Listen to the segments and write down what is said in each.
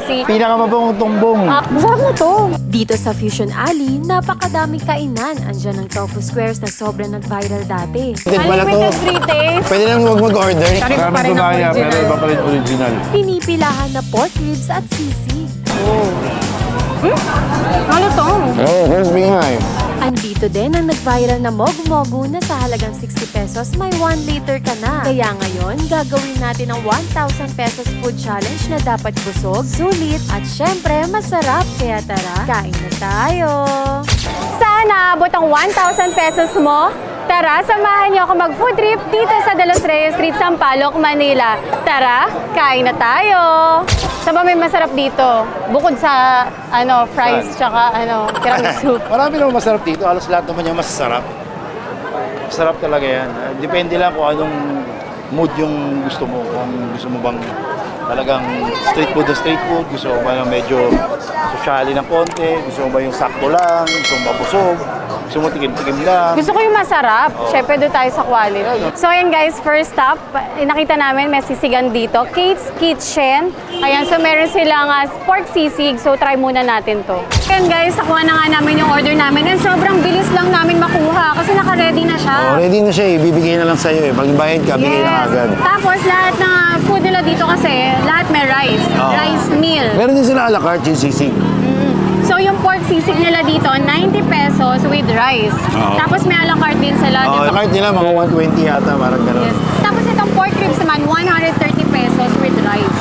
Pinakamabangong tumbong. Masarap na to. Dito sa Fusion Alley, napakadaming kainan. Andyan ang tofu squares na sobrang nag-viral dati. Unlimited free taste. Pwede naman huwag mag-order. Maraming gumaya, pero iba pa rin original. Pinipilahan na pork ribs at sisig. Ano to? Oo, crispy nga eh. Andito din ang nag-viral na mogu-mogu na sa halagang 60 pesos may 1 liter ka na. Kaya ngayon, gagawin natin ang 1,000 pesos food challenge na dapat busog, sulit, at syempre masarap. Kaya tara, kain na tayo! Sana abot ang 1,000 pesos mo? Tara, samahan niyo ako mag-food trip dito sa De Los Reyes Street, Sampaloc, Manila. Tara, kain na tayo! Saan ba may masarap dito? Bukod sa fries tsaka tiramisu. Marami naman masarap dito. Halos lahat naman yung masasarap. Masarap talaga yan. Depende lang kung anong mood yung gusto mo. Kung gusto mo bang talagang street food na street food. Gusto mo ba yung medyo sosyali ng konti. Gusto mo ba yung sakto lang. Gusto mo mabusog. Gusto mo tikim-tikim lang. Gusto ko yung masarap. Siyempre doon tayo sa quality. So ayan guys, first stop, nakita namin may sisigan dito. Kate's Kitchen. Ayan, so meron silang pork sisig. So try muna natin to. Ayan guys, nakuha na nga namin yung order namin. And sobrang bilis lang namin makuha kasi naka-ready na siya. Oh, ready na siya eh. Bibigay na lang sa'yo eh. Pag bayad ka, bigay na agad. Tapos lahat ng food nila dito kasi, lahat may rice. Rice meal. Meron din sila a la carte yung sisig. So yung pork sisig nila dito, 90 pesos with rice. Tapos may a la carte din sila. Oh, a la carte nila, mga 120 yata, parang gano'n. Yes. Tapos itong pork ribs naman, 130 pesos with rice.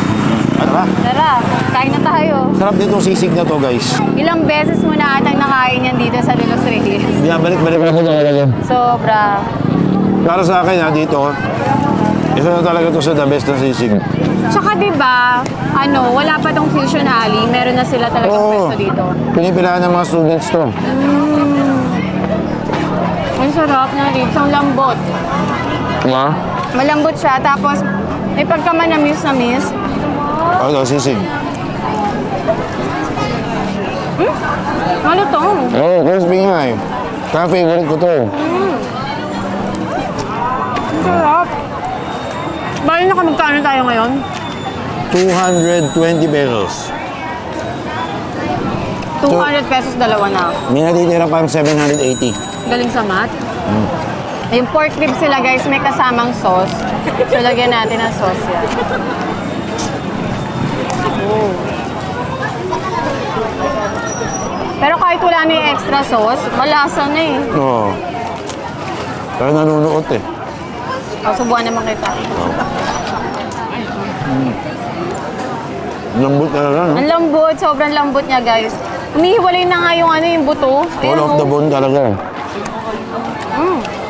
Tara. Tara, kain na tayo. Sarap din itong sisig na to, guys. Ilang beses mo na atang nakain yan dito sa De Los Reyes. Balik-balik ako talaga yan. Sobra. Para sa akin, dito, isa na talaga to sa the best na sisig. Tsaka diba, wala pa tong Fusion Alley. Meron na sila talagang pwesto dito. Pinipilahan ng mga students to. Ang sarap na ribs. Ang lambot. Ma? Malambot siya. Tapos, may pagkamanamis na miss. Ito, sisig. Ano to? Oo, crispy nga eh. Kaya favorite ko to. Ang sarap. Bali na magkano tayo ngayon? 220 pesos. 200 pesos dalawa na. May natitira parang 780. Galing sa math. Yung pork ribs sila guys, may kasamang sauce. So lagyan natin ng sauce yan. Pero kahit wala na yung extra sauce, malasa na eh. Oo. Kaya nanunuot eh. Subuhan naman kita. Lambot talaga, no? Ang lambot, sobrang lambot niya guys. Umihiwalay na nga yung buto. All of the bone talaga.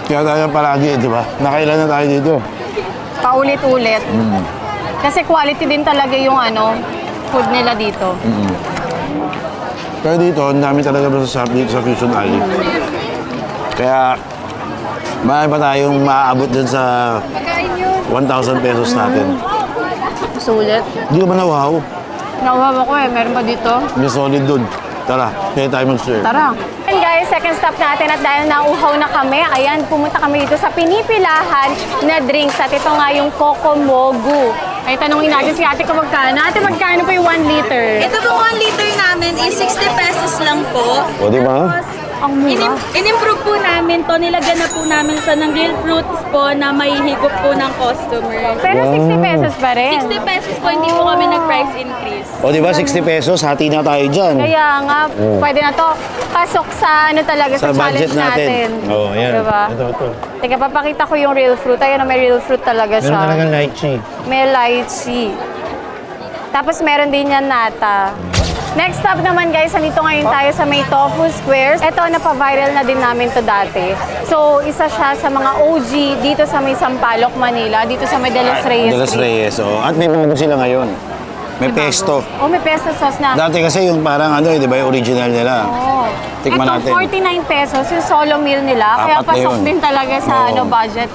Kaya tayo palagi, di ba? Nakailan na tayo dito. Paulit-ulit. Kasi quality din talaga yung food nila dito. Kaya dito, ang dami talaga masasarap dito sa Fusion Alley. Kaya, marami pa tayong maaabot dun sa 1,000 pesos natin. Sulit. Hindi ka ba nawaw? Nauhaw ako eh. Meron pa dito? May solid dun. Tara, kaya tayo mag-share. Tara. And guys, second stop natin at dahil nauhaw na kami, ayan, pumunta kami dito sa pinipilahan na drinks at ito nga yung Coco Mogu. Ay, tanungin natin si ate kung magkano. Ate, magkano pa yung 1 liter? Ito po 1 liter namin is 60 pesos lang po. O, di ba? Ang mura. In-improve po namin to. Nilagyan na po namin siya ng real fruits po na may higop po ng customers. Pero 60 pesos pa rin. 60 pesos po, hindi po kami nag-price increase. O, di ba? 60 pesos, hati na tayo dyan. Kaya nga, pwede na to. Pasok sa talaga sa, Sa budget challenge natin. Oo, yan. Diba? Ito. Teka, papakita ko yung real fruit. Ayan, may real fruit talaga siya. Meron talagang lychee. May lychee. Tapos meron din yan nata. Next stop naman guys, nandito ngayon tayo sa may Tofu Squares. Ito, napaviral na din namin to dati. So, isa siya sa mga OG dito sa may Sampaloc, Manila. Dito sa may De Los Reyes De Los Street. Reyes, oh. At may bago sila ngayon. May pesto. Oh, may pesto sauce na. Dati kasi yung parang di ba yung original nila. Oh. Tikman Ito, natin. 49 pesos yung solo meal nila. Kaya Apat na pasok yun. din talaga sa Oo. budget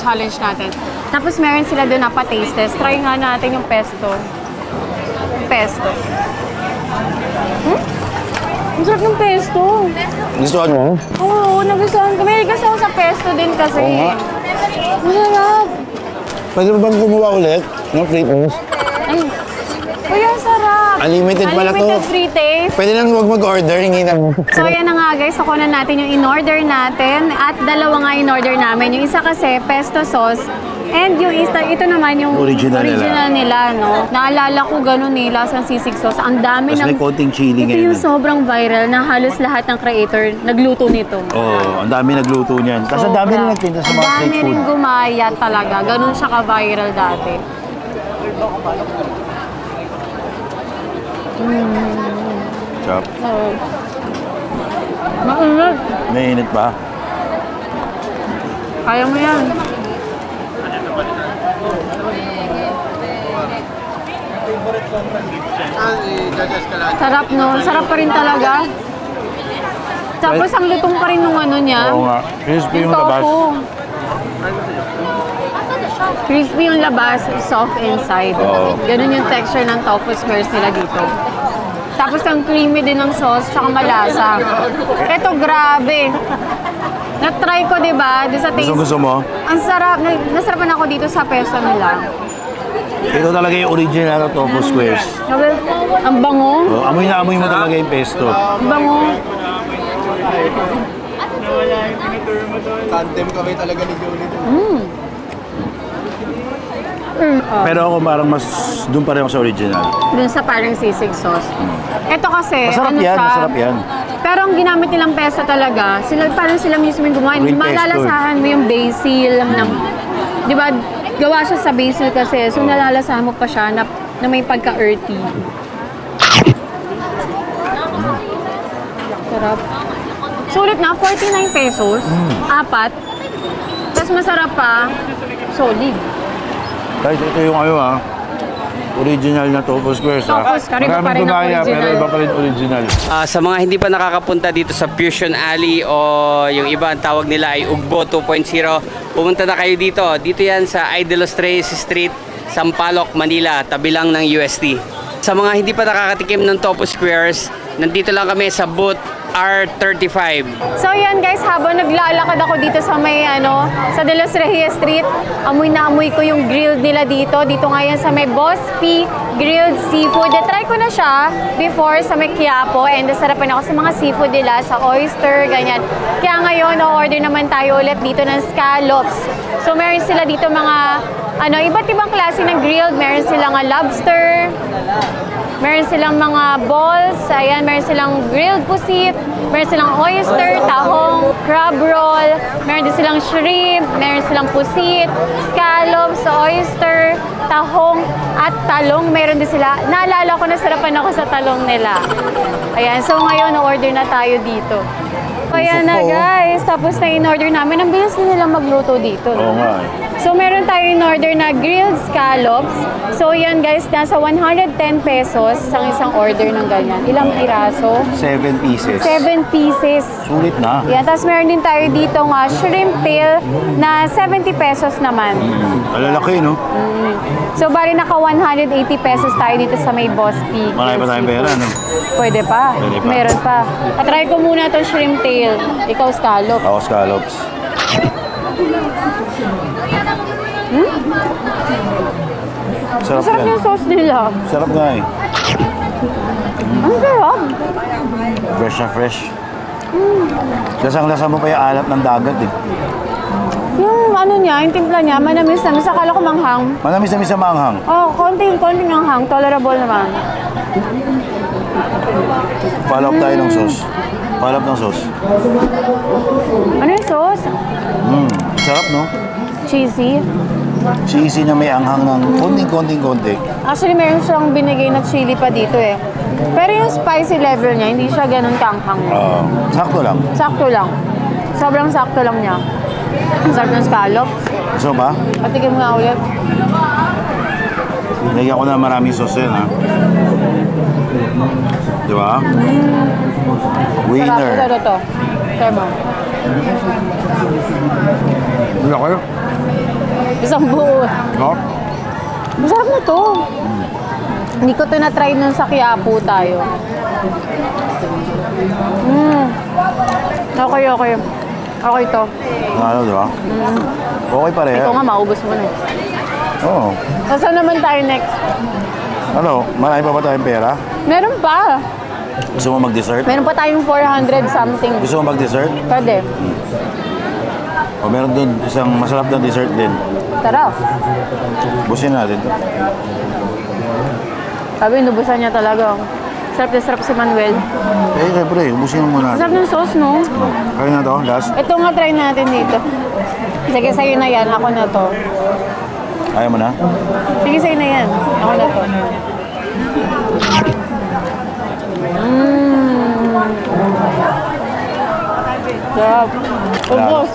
challenge natin. Tapos meron sila doon na pa-taste test. Try nga natin yung pesto. Pesto. Ang sarap ng pesto. Gustuhan mo? Oo, nagustuhan ko. May kasi ako sa pesto din kasi. Oo nga. Masarap. Pwede mo bang kumuha ulit? No, free toast? Ay, uy, ang sarap. Unlimited pala to. Unlimited free taste. Pwede lang huwag mag-order, hingi na. So yan na nga guys, nakuha natin yung in-order natin at dalawa nga in-order namin. Yung isa kasi pesto sauce and yung isa, ito naman yung Original nila, no? Naalala ko ganun nila sa sisig sauce. Ang dami Tapos may konting chili ito ngayon. yung sobrang viral na halos lahat ng creator nagluto nito. Oo, ang dami nagluto niyan. Tapos ang dami Sobra. rin nagtinda sa mga Ang street dami food. rin gumaya talaga. Ganun siya ka-viral dati. Chop. Oo. Mainit. Mainit pa. Kaya mo yan. Sarap no? Sarap pa rin talaga. Tapos ang lutong pa rin nung ano niya. Oo nga. Crispy yung labas. tofu. Crispy yung labas, soft inside. Oo. Ganun yung texture ng tofu squares nila dito. Tapos ang creamy din ng sauce, tsaka malasa. Ito, grabe. Na-try ko, di ba? Doon sa taste. Gusto mo? Ang sarap. Nasarapan ako dito sa peso nila. Ito talaga yung original na tofu squares. Sabi, ang bango. Oh, amoy na amoy mo talaga yung pesto. Ang bango. Tandem kami talaga ni Jolie. Pero ako parang mas doon pa rin ako sa original. Dun sa parang sisig sauce. Ito kasi, Masarap ano yan, siya, masarap yan. pero ang ginamit nilang pesto talaga, parang sila mismo yung gumawa. Green pesto. Malalasahan mo yung basil. Di ba, gawa siya sa basil kasi. So nalalasahan mo pa siya na may pagka-earthy. Sarap. Sulit na, 49 pesos. Apat. Tapos masarap pa. Solid. Guys, ito yung original na tofu squares ha. Tapos, kariba pa Maraming rin ang gumaya, pero original. iba pa rin original. Sa mga hindi pa nakakapunta dito sa Fusion Alley o yung iba ang tawag nila ay Ugbo 2.0, pumunta na kayo dito. Dito yan sa Idolos Reyes Street, Sampaloc, Manila, tabi lang ng UST. Sa mga hindi pa nakakatikim ng Tofu Squares, nandito lang kami sa booth R35. So yan guys, habang naglalakad ako dito sa may sa De Los Reyes Street, amoy na amoy ko yung grilled nila dito. Dito nga yan sa may Boss P Grilled Seafood. Na-try ko na siya before sa may Quiapo and nasarapan ako sa mga seafood nila, sa oyster, ganyan. Kaya ngayon, order naman tayo ulit dito ng scallops. So meron sila dito mga iba't ibang klase ng grilled. Meron silang lobster, meron silang mga balls, ayan, meron silang grilled pusit, meron silang oyster, tahong, crab roll, meron din silang shrimp, meron silang pusit, scallops, oyster, tahong, at talong. Meron din sila. Naalala ko na sarapan ako sa talong nila. Ayan, so ngayon, order na tayo dito. Ayan na guys, tapos na in-order namin. Ang bilis na nilang magluto dito. Oo nga eh. So, meron tayo in-order na grilled scallops. So, yan guys, nasa 110 pesos ang isang order ng ganyan. Ilang piraso? 7 pieces. 7 pieces. Sulit na. Yan, tapos meron din tayo dito nga shrimp tail na 70 pesos naman. Alalaki, no? So, bali naka 180 pesos tayo dito sa may Boss P. Marami pa tayong pera, no? Pwede pa. Pwede pa. Meron pa. Try ko muna itong shrimp tail. Ikaw scallop. Ako scallops. Sarap Masarap yan. yung sauce nila. Sarap nga eh. Ang sarap. Fresh na fresh. Lasang-lasa mo pa yung alat ng dagat eh. Yung niya, yung timpla niya, manamis-namis. Akala ko manghang. Manamis-namis sa manghang. Oh, konting manghang. Tolerable naman. Follow up tayo ng sauce. Follow up ng sauce. Ano yung sauce? Sarap, no? Cheesy. Cheesy na may anghang ng konting-konting-konti. Actually, meron siyang binigay na chili pa dito eh. Pero yung spicy level niya, hindi siya ganun kanghang. Sakto lang. Sakto lang. Sobrang sakto lang niya. Ang sarap ng scallops. Gusto mo ba? Patikin mo nga ulit. Lagyan ko na maraming sauce yan, ha? Di ba? Sarap. Winner. Ito. Try mo. Wala kayo? Isang buo. No? Masarap na to. Hindi ko ito na-try nun sa Quiapo tayo. Okay. Okay to. Ano, di ba? Okay pa rin. Ito nga, maubos mo na. Oo. So, saan naman tayo next? Ano, marami pa ba tayong pera? Meron pa. Gusto mo mag-dessert? Meron pa tayong 400 something. Gusto mo mag-dessert? Pwede. O meron doon isang masarap na dessert din. Tara. Busin natin to. Sabi, inubusan niya talaga. Sarap na sarap si Manuel. Eh, syempre, ubusin mo muna. Sarap ng sauce, no? Kaya na to, last. Ito nga, try natin dito. Sige, sa'yo na yan. Ako na to. Ayaw mo na? Sige, sa'yo na yan. Ako na to. Sarap. Ubus.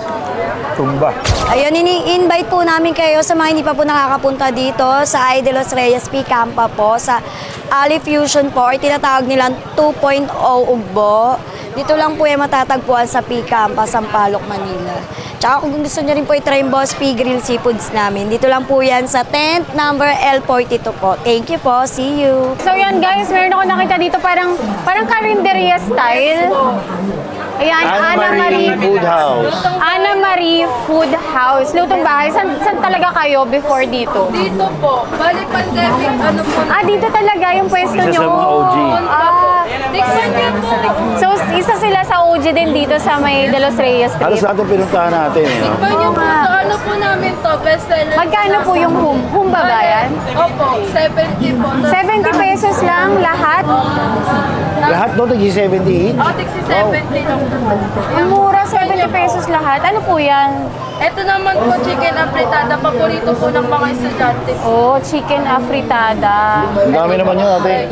Tumba. Ayun, ini-invite po namin kayo sa mga hindi pa po nakakapunta dito sa Ay de los Reyes P. Campa po, sa Ali Fusion po, or tinatawag nilang 2.0 Ugbo. Dito lang po yung matatagpuan sa P. Campa, Sampaloc, Manila. Tsaka kung gusto nyo rin po i-try yung Boss P. Grill Seafoods namin, dito lang po yan sa tent number L42 po. Thank you po. See you. So yan guys, meron ako nakita dito parang karinderya style. Ayan, Ana Marie Food House. Ana Marie Food House. Lutong bahay. Saan talaga kayo before dito? Dito po, bali pandemic, ano po. Dito talaga yung pwesto Isa sa nyo. mga OG. Tikman niyo po. So, isa sila sa OG din dito sa may De Los Reyes Halos Street. lahat yung pinuntahan natin. Eh, no? Tikman niyo po, sa ano po namin to, best seller. Magkano po yung humba ba yan? Opo, 70 po. 70 pesos lang lahat. Lahat no, tagi 70 each. O, tigsi 70 lang. Ang mura, 70 pesos lahat. Ano po yan? Ito naman po, chicken apritada, paborito po ng mga estudyante. Oh, chicken afritada. Ang dami naman yun ate.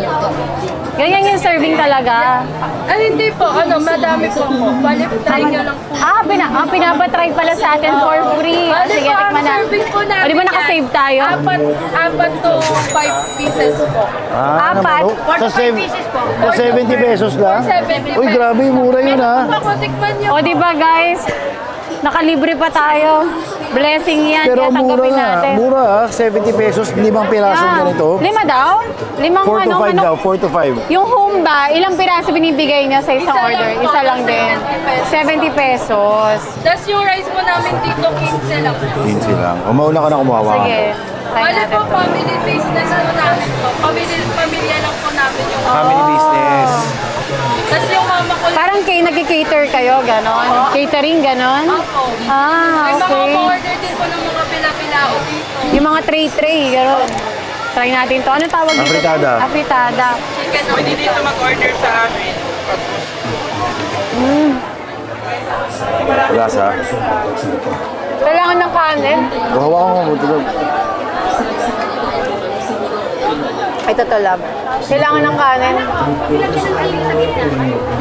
Ganyan yung serving talaga. Ay, hindi po, ano, madami po po. Bali, try nyo lang po. Pinapatry pala sa atin for free. Bali Sige, po, ang tikman na. serving po namin O, di ba yan, nakasave tayo? Apat to 5 pieces po. Apat. Sa 70 pesos lang? 70 Uy, grabe, mura yun ha. Ako, tikman niyo O, di ba guys? Nakalibre pa tayo. Blessing yan. Pero kaya mura tanggapin nga, natin. mura ha. 70 pesos, 5 pirasong ganito. 5 daw? 4 5 to 5 daw, 4 to 5. Yung humba, ilang piraso binibigay niya sa isang order? Isa lang din. 70 pesos. Tapos yung rice po namin dito, 15 lang. 15 lang. O mauna ka na kumuha. Sige. Try Bali natin po, to. family business po namin po. Pamilya lang po namin yung Family business. Tapos yung mama ko Parang nag-cater kayo, ganon? Catering, ganon? po. Ah, May mga okay. order din po ng mga pila-pilao dito. Yung mga tray, ganon. Try natin to. Ano tawag dito? Afritada. Afritada. Chicken pwede dito mag-order sa amin. Lasa. Kailangan ng kanin. O hawakan mo, tulog. Ito to, love. Kailangan ng kanin.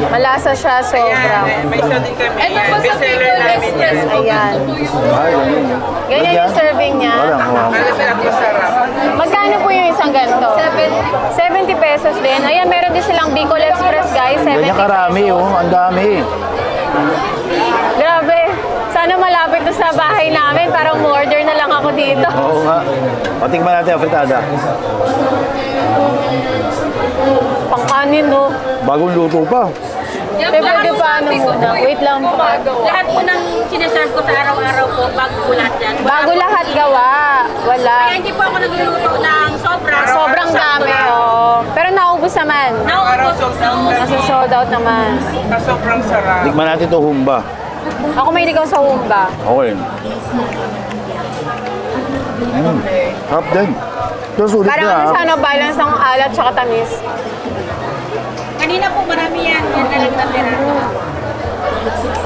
Malasa siya, sobra. Ito po sa Bicol Express po. Ayan. Ay, ganyan. Ganyan yung serving niya. Wala, hawakan mo. Magkano po yung isang ganito? 70 pesos din. Ayan, meron din silang Bicol Express, guys. 70 Ganyan karami, pesos. oh. Ang dami. Grabe. Sana malapit to sa bahay namin para umorder na lang ako dito. Oo nga. Patingman natin ang fritada. Pangkanin, no? Bagong luto pa. Yan Pero po, pwede ang pa, ano sabi ko muna? po, Wait lang po. Lahat po ng sinaserve ko sa araw-araw po, bago po lahat yan. Bago lahat gawa. Wala. Kaya hindi po ako nagluluto ng sobra. Sobrang dami, oh. Pero naubos naman. Naubos na. Nasa-sold out naman. Tikman natin to humba. Ako may ikaw sa humba. Okay. Harap din. Ito sulit Parang na. ano siya, no, balance ng alat tsaka tamis. Kanina po marami yan. Yan na lang natira.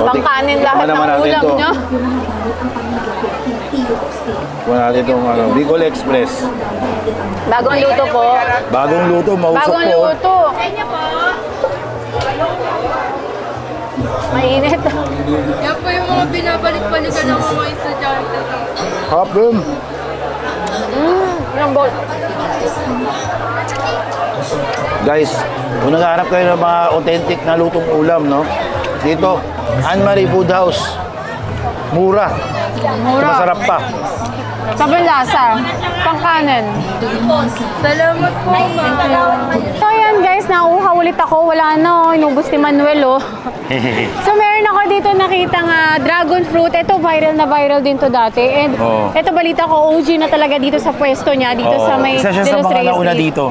Pangkanin lahat ng ulam nyo. Tikman natin itong Bicol Express. Bagong luto po. Bagong luto, mausap Bagong po. luto. Mainit. Yan po yung mga binabalik-balikan ng mga estudyante. Harap din. Lambot. Guys, kung naghahanap kayo ng mga authentic na lutong ulam, no? Dito, Anne-Marie Food House. Mura. Mura. Masarap pa. Sabang lasa. Pangkanin. Salamat po, ma'am. So yan guys, nauuha ulit ako. Wala na, oh. Inubos ni Manuel, oh. So meron ako dito nakita nga dragon fruit. Ito viral na viral din to dati. And Oo. ito balita ko, OG na talaga dito sa pwesto niya. Dito Oo. sa may Isa siya De sa Los mga Reyes nauna Street. dito.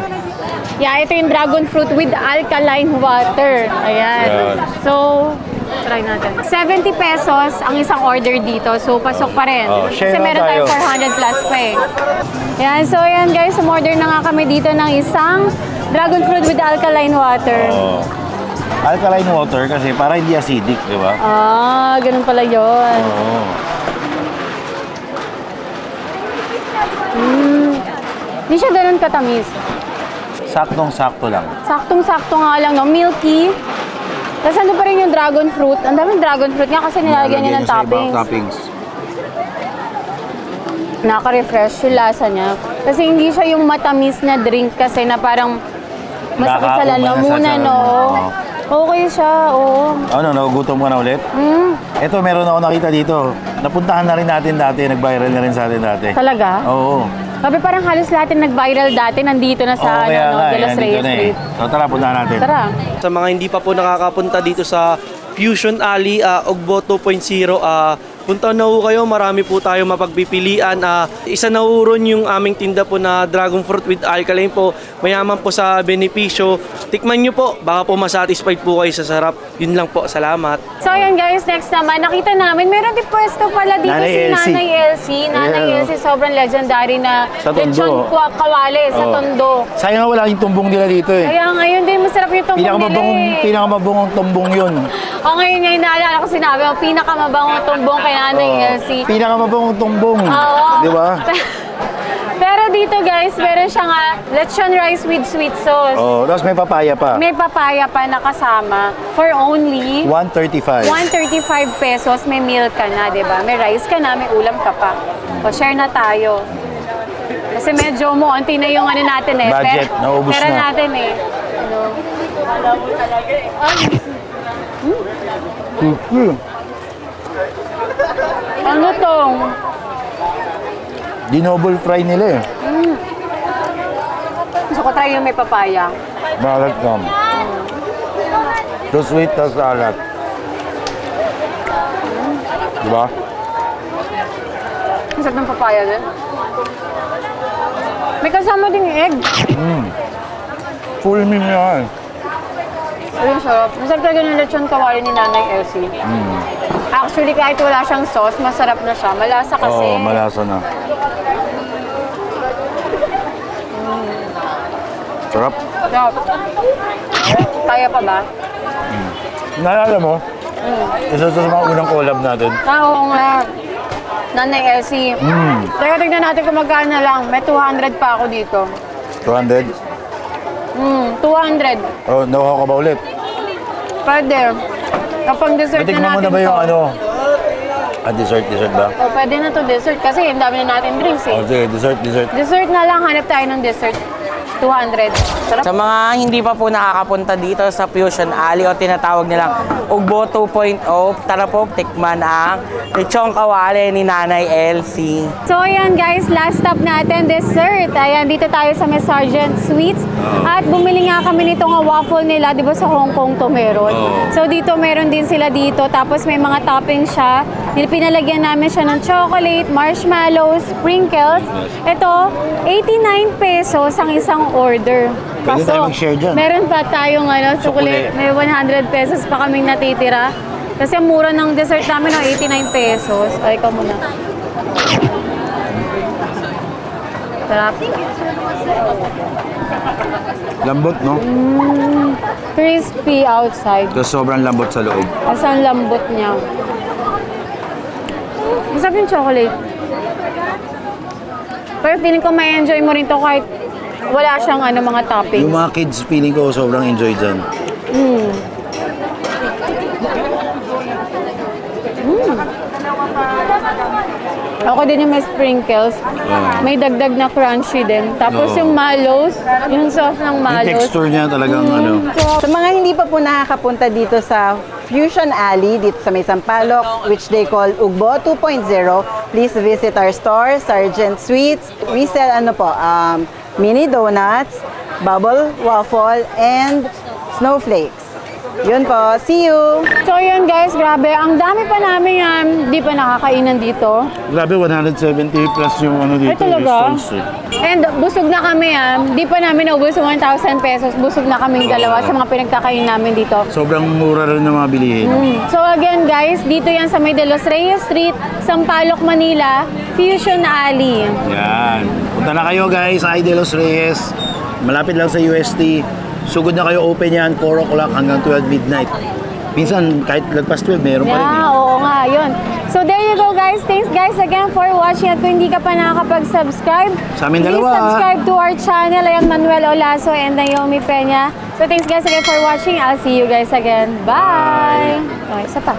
Yeah, ito yung dragon fruit with alkaline water. Ayan. Yan. So, try natin. 70 pesos ang isang order dito. So, pasok pa rin. Oh, share Kasi na meron tayo. tayong 400 plus pa eh. Yan. So, ayan guys. Umorder na nga kami dito ng isang dragon fruit with alkaline water. Oh. Alkaline water kasi para hindi acidic, di ba? Ah, ganun pala yun. Oo. Hindi siya ganun katamis. Saktong-sakto lang. Saktong-sakto nga lang, no? Milky. Tapos ano pa rin yung dragon fruit. Ang daming dragon fruit nga kasi nilalagyan niya ng sa ibang toppings. toppings. Nakaka-refresh yung lasa niya. Kasi hindi siya yung matamis na drink kasi na parang masakit sa lalamunan, no? Okay siya, oo. Ano, nagugutom ka na ulit? Ito, meron ako nakita dito. Napuntahan na rin natin dati, nag-viral na rin sa atin dati. Talaga? Oo. Sabi parang halos lahat yung nag-viral dati nandito na sa Oo, kaya ano, nga, De Los nandito Reyes na Street. So tara, puntahan natin. Tara. Sa mga hindi pa po nakakapunta dito sa Fusion Alley, Ugbo 2.0, punta na ho kayo, marami po tayo mapagpipilian. Isa na ho ron yung aming tinda po na dragon fruit with alkaline po, mayaman po sa benepisyo. Tikman nyo po, baka po masatisfied po kayo sa sarap. Yun lang po, salamat. So ayan guys, next naman, nakita namin, meron din pwesto pala dito Nanay si Elsie. Nanay Elsie. Nanay Ayan, Elsie, sobrang legendary na Sa Tondo. lechon kawali sa Oo. Tondo. Sayang nga wala yung tumbong nila dito eh. Kaya ngayon din masarap yung tumbong nila eh. Pinakamabungong tumbong yun. O ngayon nga inaalala ko sinabi mo, pinakamabangong tumbong kay Nanay Elsie. Pinakamabungong tumbong. Oo. Di ba? Pero dito guys, meron siyang lechon rice with sweet sauce. Oh, tapos may papaya pa. May papaya pa na kasama for only 135. 135 pesos. May meal ka na, di ba? May rice ka na, may ulam ka pa. O share na tayo. Kasi medyo muunti na yung ano natin eh. Budget, naubos pera na. natin eh. Ano tong? Dinoble fry nila eh. Gusto ko try yung may papaya. Balat kam. The sweet, the salad. Diba? Ang sarap ng papaya din. May kasama ding egg. Full meal yan. Ayun, sarap. Masarap talaga ng lechon kawali ni Nanay Elsie. Actually, kahit wala siyang sauce, masarap na siya. Malasa kasi. Oo, malasa na. Sarap. Sarap. Kaya pa ba? Naalala mo? Isa sa mga unang collab natin. Oo nga. Nanay Elsie. Teka, tignan natin kung magkano na lang. May 200 pa ako dito. 200. 200. Oh, nakuha ka ba ulit? Pwede. Kapag dessert Natikman na mo natin na ba yung to. ano? Dessert ba? Oh, pwede na to dessert kasi ang dami na natin drinks eh. Oh, sige, dessert. Dessert na lang. Hanap tayo ng dessert. 200. Sarap. Sa mga hindi pa po nakakapunta dito sa Fusion Alley o tinatawag nilang Ugbo 2.0, tara po tikman ang lechong kawali ni Nanay Elsie. So ayan guys, last stop natin, dessert. Ayan, dito tayo sa May Sargent Sweets. At bumili nga kami nitong waffle nila, di ba sa Hong Kong to meron. So dito meron din sila dito. Tapos may mga toppings siya. Pinalagyan namin siya ng chocolate, marshmallows, sprinkles. Ito, 89 pesos ang isang order. Pwede tayo mag-share dyan. Meron pa tayong Sukuli. chocolate. May 100 pesos pa kaming natitira. Kasi ang mura ng dessert namin, 89 pesos. Ay, ikaw muna. Sarap. Lambot, no? Crispy outside. Tapos sobrang lambot sa loob. Kasi ang lambot niya. Masarap yung chocolate. Pero feeling ko may enjoy mo rin to kahit wala siyang mga toppings. Yung mga kids, feeling ko sobrang enjoy dyan. Ako din yung may sprinkles. May dagdag na crunchy din. Tapos Oo. yung mallows, yung sauce ng Yung mallows. texture niya talagang Sa mga hindi pa po nakakapunta dito sa Fusion Alley, dito sa May Sampaloc, which they call Ugbo 2.0, please visit our store, Sargent Sweets. We sell mini donuts, bubble waffle, and snowflakes. Yun po, see you! So yun guys, grabe. Ang dami pa namin di pa nakakainan dito. Grabe, 170 plus yung ano dito. Ay, talaga? yung stalls, eh. And busog na kami Di pa namin naubos yung 1,000 pesos. Busog na kaming dalawa sa mga pinagkakain namin dito. Sobrang mura rin ng mga bilihin. So again guys, dito yan sa May de los Reyes Street, Sampaloc, Manila, Fusion Alley. Yan. Punta na kayo guys, sa De Los Reyes. Malapit lang sa UST. Sugod na kayo, open yan, 4 o'clock hanggang 12 midnight. Minsan, kahit lagpas 12, meron pa rin. Oo nga, yun. So there you go guys. Thanks guys again for watching. At kung hindi ka pa nakakapag-subscribe, Sa amin please dalawa. subscribe to our channel. Ayan, Manuel Olaso and Naomi Peña. So thanks guys again for watching. I'll see you guys again. Bye! Okay, isa pa.